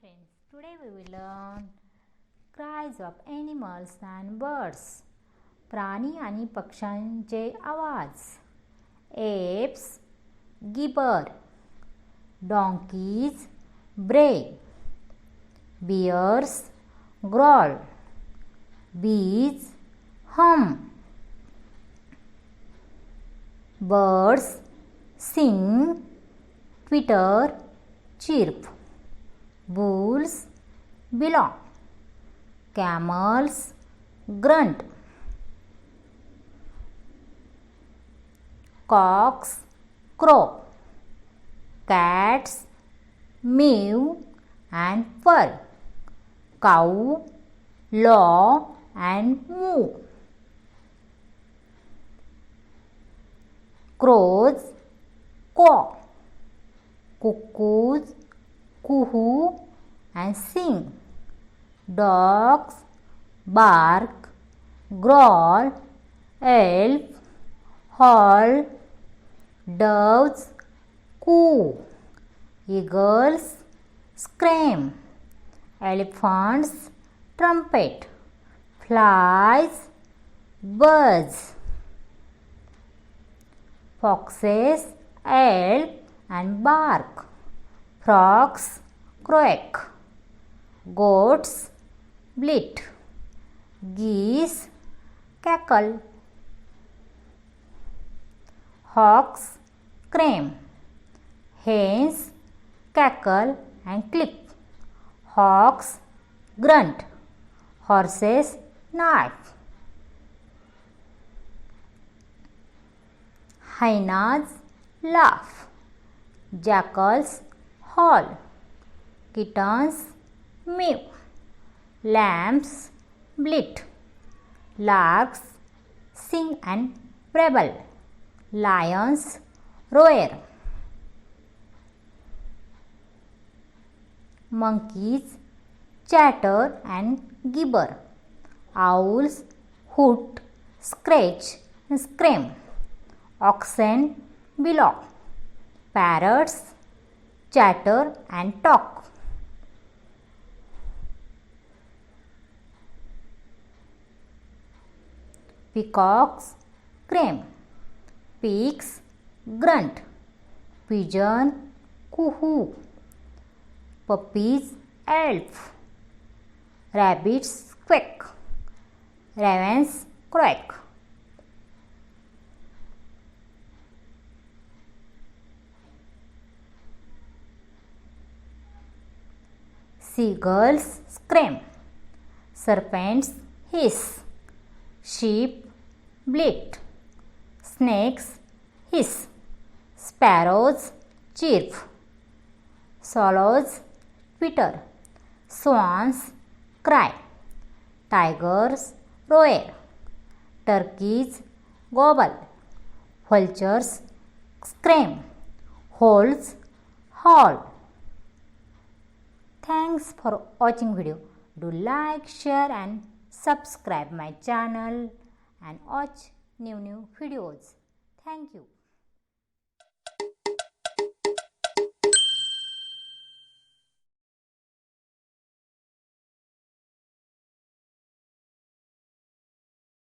friends, today we will learn cries of animals and birds. प्राणी आणि पक्ष्यांचे आवाज. Apes gibber, donkeys bray, bears growl, bees hum, birds sing, twitter, chirp, bulls belong, camels grunt, cocks crow, cats mew and purr, cow low and moo, crows caw, cuckoos coo and sing, dogs bark, growl, elf howl, doves coo, eagles scream, elephants trumpet, flies buzz, foxes yelp and bark, frogs croak, goats bleat, geese cackle, hawks crane, hens cackle and click, hawks grunt, horses neigh, hyenas laugh, jackals howl, kittens mew, lambs bleat, larks sing and warble, lions roar, monkeys chatter and gibber, owls hoot, scratch and scream, oxen bellow, parrots chatter and talk, peacocks crane, pigs grunt, pigeon coo, puppies elf, rabbits quack, ravens quack, seagulls scream, serpents hiss, sheep bleat, snakes hiss, sparrows chirp, swallows twitter, swans cry, tigers roar, turkeys gobble, vultures scream, owls howl. Thanks for watching video. Do like, share and subscribe my channel and watch new videos. Thank you.